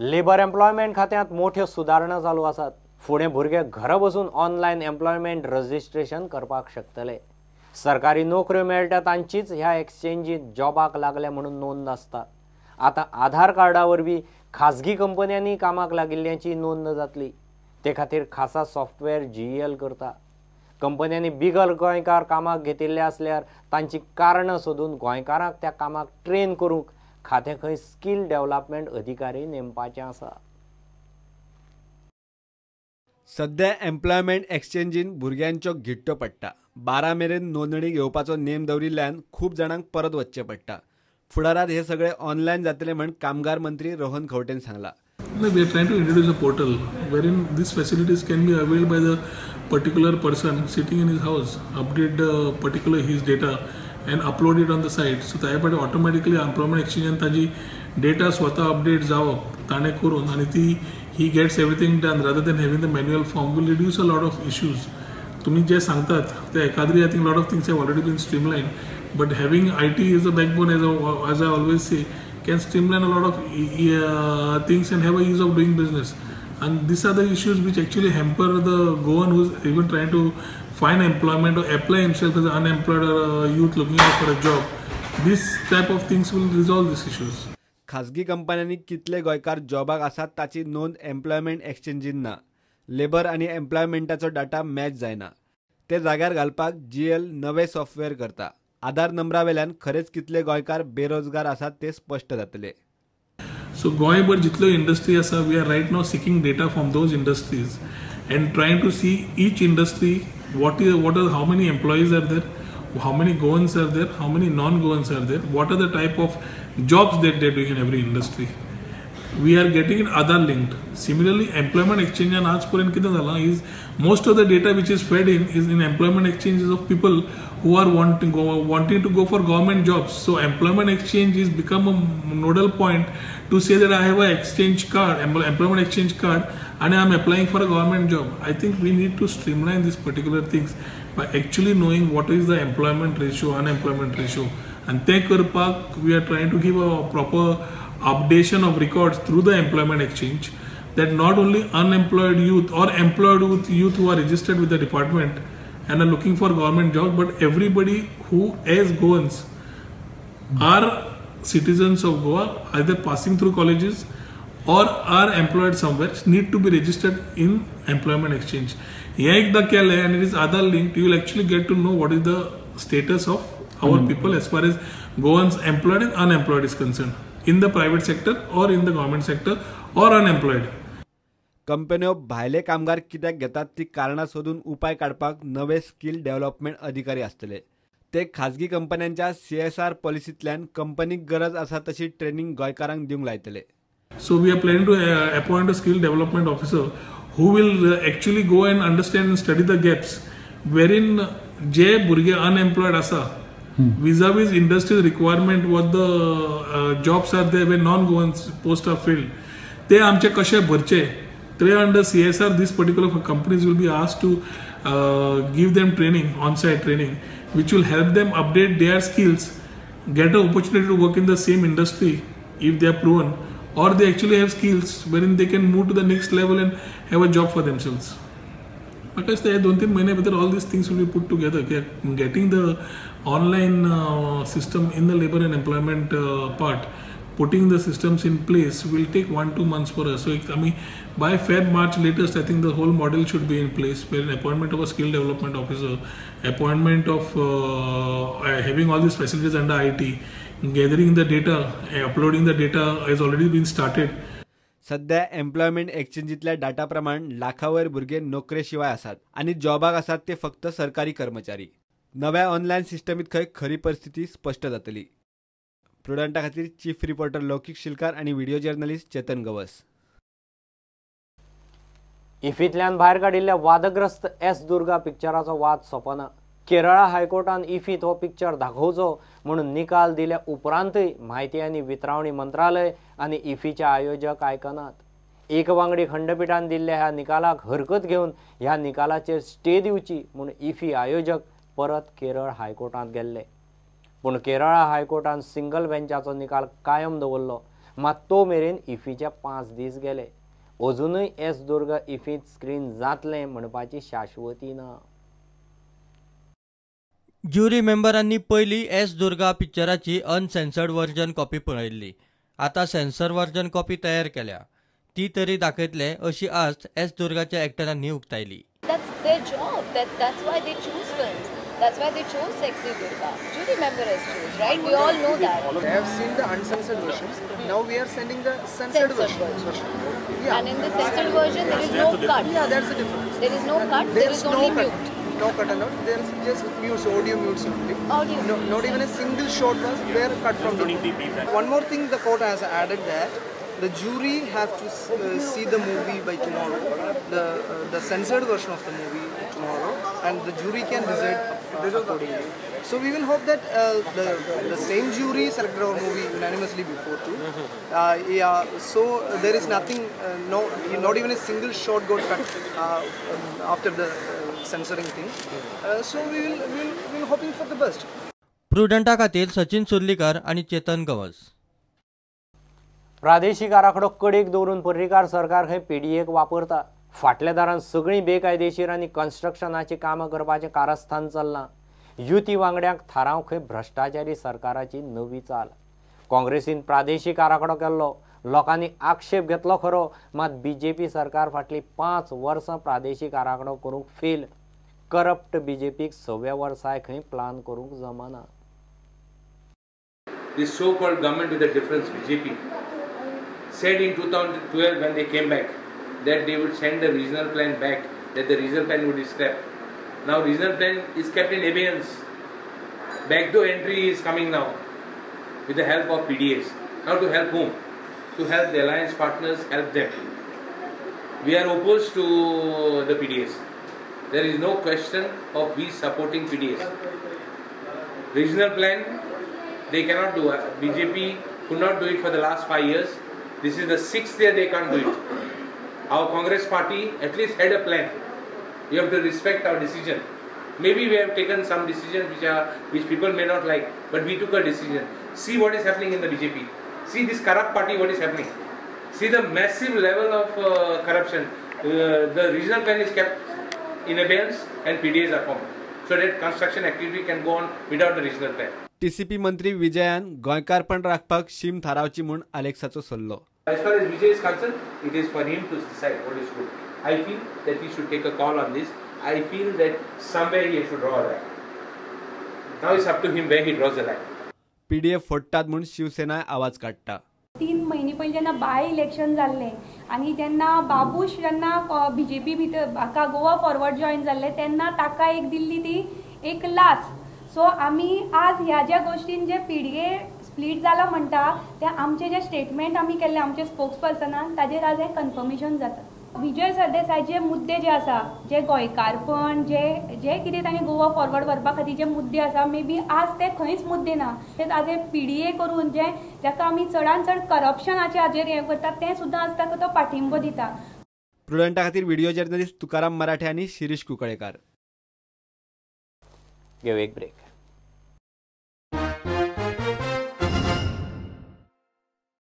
Labour employment खात्यात मोठ्यो सुधारणा चालू आसात। फुडें भुरगे घर बसून ऑनलायन एम्प्लॉयमेंट रजिस्ट्रेशन करपाक शकतले। सरकारी नोकऱ्यो मेळटा तांचीच ह्या एक्सचेंजीत जॉबाक लागल्या म्हणून नोंद आसता। आता आधार कार्डा वरवीं खाजगी कंपन्यांनी कामाक लागिल्ल्यांची नोंद जातली। ते खातीर खासा सॉफ्टवेअर GEL करता। कंपन्यांनी बिगर गोंयकार कामाक घेतिल्ले असल्यार तांची कारणां सोदून गोंयकारांक त्या कामाक ट्रेन करूंक खातें खंय स्किल डेव्हलपमेंट अधिकारी नेमपाचें आसा। सध्या एम्प्लॉयमेंट एक्सचेंजीन भुरग्यांच्यो गिट्ट्यो पडटा। 12 मेरेन नोंदणी घेवपाचो नेम दवरिल्ल्यान खूब जाणांक परत वचचें पडटा। फुडारात हे सगळे ऑनलायन जातले म्हण कामगार मंत्री रोहन खंवटेन सांगला। We are trying to introduce a portal wherein these facilities can be availed by the particular person sitting in his house, update particular his data and upload it on the site. So त्यामध्ये automatically employment exchange and ताजी data स्वतः update जावप ताणे करून आणि ती he gets everything done rather than having the manual form will reduce a lot of issues. तुम्ही जे सांगतात ते एखादी I think lot of things have already been streamlined, but having IT is the backbone as I always say can streamline a lot of things and have a ease of doing business. And these are the issues which actually hamper the Goan who's even trying to find employment or apply himself as an unemployed or youth looking out for a job. This type of things will resolve these issues. खाजगी कंपन्यांनी कितले गोंयकार जॉबाक आसात ताची नोंद employment एक्सचेंजीन ना। Labour आणि एम्प्लॉयमेंटाचो data match जायना। ते जाग्यार घालपाक GEL नवे सॉफ्टवेअर करता। आधार नंबरावेल्यान खरेच कितले गोंयकार बेरोजगार आसात ते स्पष्ट जातले। So गोंयभर जितल्यो इंडस्ट्री आसा, we are right now seeking data from those industries and trying to see each industry how many employees are there, how many Goans are there, how many non-Goans are there, what are the type of jobs that they're doing in every industry. We are getting it Aadhaar linked. Similarly, employment exchange and आजपर्यंत कितें जाला is most of the data which is fed in is in employment exchanges of people who are wanting to go for government jobs. So employment exchange is become a nodal point to say that I have an exchange card, employment exchange card, and I am applying for a government job. I think we need to streamline these particular things by actually knowing what is the employment ratio, unemployment ratio, and te karpak we are trying to give a proper updation of records through the employment exchange, that not only unemployed youth or employed youth who are registered with the department and are looking for government jobs, but everybody who as Goans are citizens of Goa, either passing through colleges or are employed somewhere, need to be registered in employment exchange. Yeah, ekda केले and it is Aadhaar linked, you will actually get to know what is the status of our people as far as Goans employed and unemployed is concerned, in the private sector or in the government sector or unemployed. कंपन्यो भायले कामगार कित्याक घेतात ती कारणां सोदून उपाय काडपाक नवे स्किल डेव्हलपमेंट अधिकारी आसतले। ते खाजगी कंपन्यांच्या CSR पॉलिसींतल्यान कंपनीक गरज आसा तशी ट्रेनिंग गोंयकारांक दिवंक लायतले। So we are planning to appoint a skill development officer who will actually go and understand and study the gaps wherein जे भुरगे unemployed आसा vis-a-vis industry requirement what the jobs are there where non-Goans posts are filled, ते आमचे कशे भरचे। Under CSR, these particular companies will be asked to give them training, on-site training, which will help them update their skills, get an opportunity to work in the same industry if they are proven, or they actually have skills wherein they can move to the next level and have a job for themselves. Because they 2-3 months whether all these things will be put together, getting the online system in the labor and employment part, putting the systems in place will take 1-2 months for us. So I mean, by March latest, I think the whole model should be in place, where an appointment of a skill development officer, appointment of having all these facilities under IT, gathering the data, uploading the data has already been started. सध्या employment एक्सचेंजीतल्या data प्रमाण लाखावयर भुरगे नोकरेशिवाय आसात आणि जॉबाक आसात ते फक्त सरकारी कर्मचारी। नव्या ऑनलायन सिस्टमीत खंय खरी परिस्थिती स्पष्ट जातली। प्रुडंटा खातीर चीफ रिपोर्टर लौकिक शिलकार आणि व्हिडिओ जर्नलिस्ट चेतन गवस। इफींतल्यान भायर काडिल्ल्या वादग्रस्त दुर्गा पिक्चराचो वाद सोंपना। केरळा हायकोर्टान इफीत हो पिक्चर दाखोवचो म्हणून निकाल दिल्या उपरांतय म्हायती आनी वितरावणी मंत्रालय आनी इफीचे आयोजक आयकनात। एक वांगडी खंडपीठान दिल्ल्या ह्या निकालाक हरकत घेवन ह्या निकालाचेर स्टे दिवची म्हूण इफी आयोजक परत केरळ हायकोर्टांत गेल्ले। पूण केरळा हायकोर्टान सिंगल बेंचाचो निकाल कायम दवरलो मात तो मेरेन इफीचे 5 दीस गेले. अजूनय एस दुर्गा इफीत स्क्रीन जातलें म्हणपाची शाश्वती ना. ज्युरी मेंबरांनी पयली S Durga पिक्चराची uncensored version copy पळयल्ली. आता सेन्सर वर्जन कॉपी तयार केल्या. ती तरी दाखयतले अशी आस्त एस दुर्गाच्या एक्टरांनी उक्तायली. That's their job. That's why they choose films. That's why they chose Sexy Durga. Jury member has choose, right? We all know that. They have seen the uncensored versions. Now we are sending the censored version. Yeah. And in the censored version, there is no cut. Yeah, that's the difference. There is no cut. There is only mute. No cut and out. There is just mutes, audio mutes only. Audio. No, not even a single shot was there cut from the movie. One more thing the court has added that the jury have to see the movie by tomorrow, the censored version of the movie tomorrow, and the jury can decide accordingly. So we will hope that the same jury selected our movie unanimously before too. Yeah. So there is nothing, not even a single shot got cut after the censoring thing. So we will hoping for the best. प्रुडंटा खातीर सचिन सुर्लीकर आणि चेतन गवस. प्रादेशीक आराखडो कडेक दवरून पर्रीकार सरकार खंय पीडीएक वापरता. फाटल्या दारान सगळीं बेकायदेशीर आनी कन्स्ट्रक्शनाची कामां करपाचें कारस्थान चल्लां. युती वांगड्यांक थाराव खंय भ्रश्टाचारी सरकाराची नवी चाल. काँग्रेसीन प्रादेशीक आराखडो केल्लो. लोकांनी आक्षेप घेतलो खरो, मात बीजेपी सरकार फाटली 5 वर्सां प्रादेशीक आराखडो करूंक फेल. करप्ट बीजेपीक 6व्या वर्साय खंय प्लान करूंक जमना. This so-called government with a difference, BJP, said in 2012 when they came back that they would send the regional plan back, that the regional plan would be scrapped. Now regional plan is kept in abeyance. Backdoor entry is coming now with the help of PDAs. Now to help whom? To help the alliance partners, help them. We are opposed to the PDAs. There is no question of we supporting PDAs. Regional plan, they cannot do it. BJP could not do it for the last 5 years. This is the 6th year they can't do it. Our Congress party at least had a plan. You have to respect our decision. Maybe we have taken some decisions which people may not like, but we took a decision. See what is happening in the BJP. See this corrupt party, what is happening. See the massive level of corruption. The regional plan is kept in abeyance and PDAs are formed, so that construction activity can go on without the regional plan. TCP मंत्री विजयान गोंयकारपण राखपाक शीम थारावची म्हूण अलेक्साचो सल्लो. As far as Vijay is concerned, it is for him to decide what is good. I feel that he should take a call on this. I feel that somewhere he should draw a line. Now it's up to him where he draws the line. PDF फोडटात म्हूण शिवसेना आवाज काडटा. 3 महिने पयलीं जेन्ना by election जाल्लें आनी जेन्ना बाबूश जेन्ना बीजेपी भितर हाका गोवा फॉरवर्ड जॉयन जाल्ले तेन्ना ताका एक दिल्ली ती एक लाच. सो आमी आज ह्या ज्या गोष्टीन जे पीडीए स्प्लीट जाला म्हणटा ते आमचे जे स्टेटमेंट आमी केल्ले आमचे स्पोक्सपर्सनान ताजेर आज हें कन्फर्मेशन जाता. विजय सरदेसायचे मुद्दे जे आसा जे गोंयकारपण जे कितें तांणी गोवा फॉरवर्ड व्हरपा खातीर जे मुद्दे आसा मे बी आज ते खंयच मुद्दे ना. ते आजे पीडीए करून जे जाका आमी चडान चड करप्शनाचे हाजेर हें करतात तें सुद्दां आज ताका तो पाठिंबो दिता. प्रुडंटा खातीर व्हिडिओ जर्नलिस्ट तुकाराम मराठे आनी शिरीष कुंकळेकार. घेऊ एक ब्रेक.